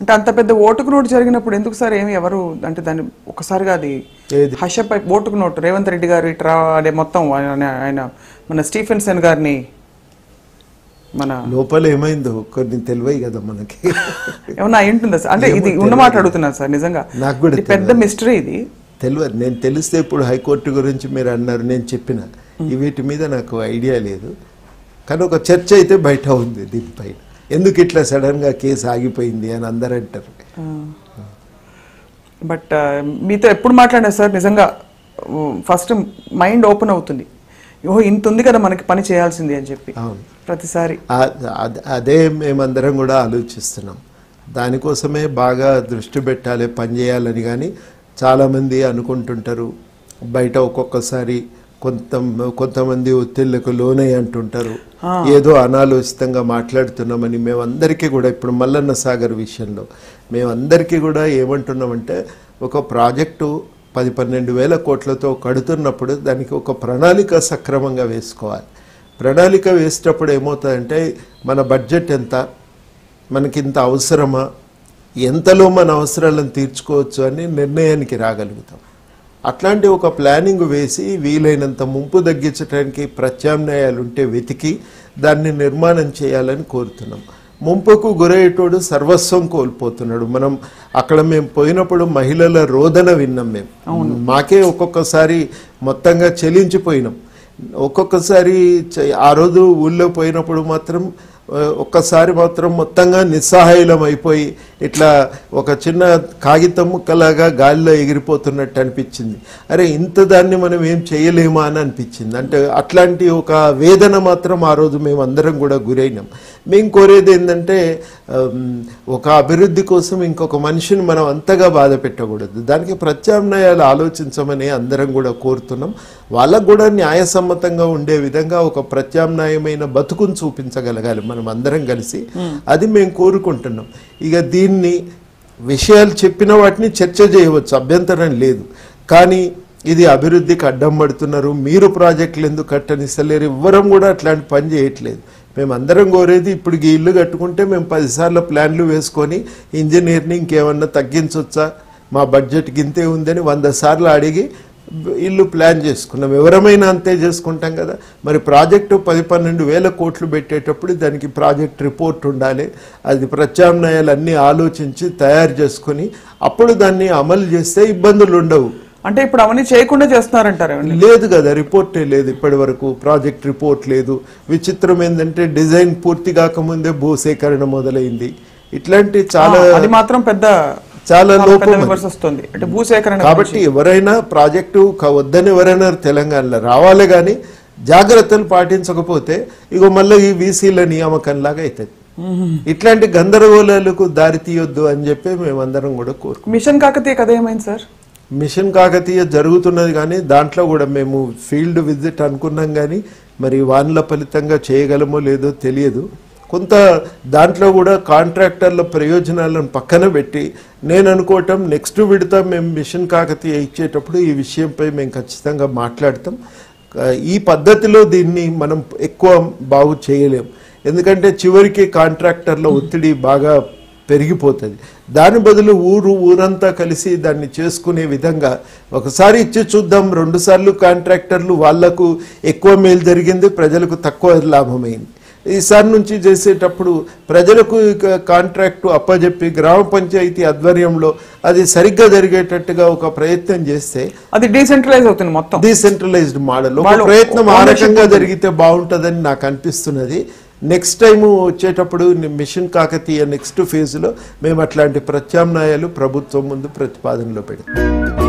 అంటే అంత పెద్ద ఓటుకు నోటు జరిగినప్పుడు ఎందుకు సార్ ఏమి ఎవరు అంటే దాన్ని ఒకసారిగా అది హర్షపై ఓటుకు నోటు రేవంత్ రెడ్డి గారు ఇట్రా అదే మొత్తం ఆయన మన స్టీఫెన్సన్ గారిని మన లోపల ఏమైందో కొన్ని తెలివై కదా మనకి ఏమన్నా ఉంటుందా సార్ అంటే ఇది ఉన్న మాట అడుగుతున్నాను సార్ నిజంగా నాకు కూడా పెద్ద మిస్టరీ ఇది తెలియదు. నేను తెలిస్తే ఇప్పుడు హైకోర్టు గురించి మీరు అన్నారు, నేను చెప్పిన వీటి మీద నాకు ఐడియా లేదు. కానీ ఒక చర్చ అయితే బయట ఉంది దీనిపైన, ఎందుకు ఇట్లా సడన్గా కేసు ఆగిపోయింది అని అందరూ అంటారు. బట్ మీతో ఎప్పుడు మాట్లాడినా సార్ నిజంగా ఫస్ట్ మైండ్ ఓపెన్ అవుతుంది, ఓహో ఇంత ఉంది కదా మనకి పని చేయాల్సింది అని చెప్పి ప్రతిసారి. అదే మేమందరం కూడా ఆలోచిస్తున్నాం, దానికోసమే బాగా దృష్టి పెట్టాలి పని చేయాలని. కానీ చాలామంది అనుకుంటుంటారు బయట ఒక్కొక్కసారి కొంతమంది ఒత్తిళ్లకు లోనై అంటుంటారు, ఏదో అనాలోచితంగా మాట్లాడుతున్నామని. మేమందరికీ కూడా ఇప్పుడు మల్లన్న సాగర్ విషయంలో మేమందరికీ కూడా ఏమంటున్నామంటే, ఒక ప్రాజెక్టు 10-12 వేల కోట్లతో కడుతున్నప్పుడు దానికి ఒక ప్రణాళిక సక్రమంగా వేసుకోవాలి. ప్రణాళిక వేసేటప్పుడు ఏమవుతుందంటే, మన బడ్జెట్ ఎంత, మనకింత అవసరమా, ఎంతలో మన అవసరాలను తీర్చుకోవచ్చు అని నిర్ణయానికి రాగలుగుతాం. అట్లాంటి ఒక ప్లానింగ్ వేసి వీలైనంత ముంపు తగ్గించడానికి ప్రత్యామ్నాయాలు ఉంటే వెతికి దాన్ని నిర్మాణం చేయాలని కోరుతున్నాం. ముంపుకు గురయ్యేటోడు సర్వస్వం కోల్పోతున్నాడు. మనం అక్కడ మేము పోయినప్పుడు మహిళల రోదన విన్నాం. మేము మాకే ఒక్కొక్కసారి మొత్తంగా చెలించిపోయినాం. ఒక్కొక్కసారి ఆ రోజు ఊళ్ళో పోయినప్పుడు మాత్రం ఒక్కసారి మాత్రం మొత్తంగా నిస్సహాయులం అయిపోయి ఇట్లా ఒక చిన్న కాగితం ముక్కలాగా గాలిలో ఎగిరిపోతున్నట్టు అనిపించింది. అరే ఇంత దాన్ని మనం ఏం చేయలేమా అని అనిపించింది. అంటే అట్లాంటి ఒక వేదన మాత్రం ఆ రోజు మేము అందరం కూడా గురైనాం. మేము కోరేది ఏంటంటే, ఒక అభివృద్ధి కోసం ఇంకొక మనిషిని మనం అంతగా బాధ పెట్టకూడదు, దానికి ప్రత్యామ్నాయాలు ఆలోచించమని అందరం కూడా కోరుతున్నాం. వాళ్ళకు కూడా న్యాయసమ్మతంగా ఉండే విధంగా ఒక ప్రత్యామ్నాయమైన బతుకును చూపించగలగాలి మనం అందరం కలిసి, అది మేము కోరుకుంటున్నాం. ఇక దీన్ని విషయాలు చెప్పిన వాటిని చర్చ చేయవచ్చు, అభ్యంతరం లేదు. కానీ ఇది అభివృద్ధికి అడ్డం పడుతున్నారు, మీరు ప్రాజెక్టులు ఎందుకు కట్టనిస్తలేరు, ఎవ్వరం కూడా అట్లాంటి పని చేయట్లేదు. మేమందరం కోరేది, ఇప్పుడు ఈ ఇల్లు కట్టుకుంటే మేము 10 సార్లు ప్లాన్లు వేసుకొని ఇంజనీర్ని ఇంకేమన్నా తగ్గించవచ్చా, మా బడ్జెట్కి ఇంతే ఉందని 100 సార్లు అడిగి ఇల్లు ప్లాన్ చేసుకున్నాం. ఎవరమైనా అంతే చేసుకుంటాం కదా. మరి ప్రాజెక్టు 10-12 వేల కోట్లు పెట్టేటప్పుడు దానికి ప్రాజెక్ట్ రిపోర్ట్ ఉండాలి. అది ప్రత్యామ్నాయాలు అన్నీ ఆలోచించి తయారు చేసుకుని అప్పుడు దాన్ని అమలు చేస్తే ఇబ్బందులు ఉండవు. అంటే ఇప్పుడు అవన్నీ చేయకుండా చేస్తున్నారంటారు? లేదు కదా, రిపోర్టే లేదు ఇప్పటి వరకు, ప్రాజెక్ట్ రిపోర్ట్ లేదు. విచిత్రం ఏంటంటే డిజైన్ పూర్తి కాకముందే భూసేకరణ మొదలైంది. ఇట్లాంటి అది మాత్రం చాలా లోపం వస్తుంది. అంటే భూసేకరణ కాబట్టి ఎవరైనా ప్రాజెక్టు వద్దని ఎవరైనా తెలంగాణలో రావాలి, కానీ జాగ్రత్తలు పాటించకపోతే ఇగో మళ్ళీ ఈ వీసీల నియామకంలాగా అవుతుంది. ఇట్లాంటి గందరగోళాలకు దారి తీయొద్దు అని చెప్పి మేమందరం కూడా కోరుకుంటాం. మిషన్ కాకతీయ కథ ఏమైంది సార్? మిషన్ కాకతీయ జరుగుతున్నది, కానీ దాంట్లో కూడా మేము ఫీల్డ్ విజిట్ అనుకున్నాం, కానీ మరి వాన్ల ఫలితంగా చేయగలమో లేదో తెలియదు. కొంత దాంట్లో కూడా కాంట్రాక్టర్ల ప్రయోజనాలను పక్కన పెట్టి నేను అనుకోవటం, నెక్స్ట్ విడత మేము మిషన్ కాకతీయ ఇచ్చేటప్పుడు ఈ విషయంపై మేము ఖచ్చితంగా మాట్లాడతాం. ఈ పద్ధతిలో దీన్ని మనం ఎక్కువ బాగు చేయలేం, ఎందుకంటే చివరికి కాంట్రాక్టర్ల ఒత్తిడి బాగా పెరిగిపోతుంది. దాని బదులు ఊరంతా కలిసి దాన్ని చేసుకునే విధంగా ఒకసారి ఇచ్చి చూద్దాం. 2 సార్లు కాంట్రాక్టర్లు వాళ్లకు ఎక్కువ మేలు జరిగింది, ప్రజలకు తక్కువ లాభమైంది. ఈసారి నుంచి చేసేటప్పుడు ప్రజలకు కాంట్రాక్టు అప్పజెప్పి గ్రామ పంచాయతీ ఆధ్వర్యంలో అది సరిగ్గా జరిగేటట్టుగా ఒక ప్రయత్నం చేస్తే అది డీసెంట్రలైజ్ అవుతుంది. మొత్తం డీసెంట్రలైజ్డ్ మోడల్ ఒక ప్రయత్నం ఆ రకంగా జరిగితే బాగుంటుందని నాకు అనిపిస్తున్నది. నెక్స్ట్ టైం వచ్చేటప్పుడు మిషన్ కాకతీయ నెక్స్ట్ ఫేజ్లో మేము అట్లాంటి ప్రత్యామ్నాయాలు ప్రభుత్వం ముందు ప్రతిపాదనలో పెడతాం.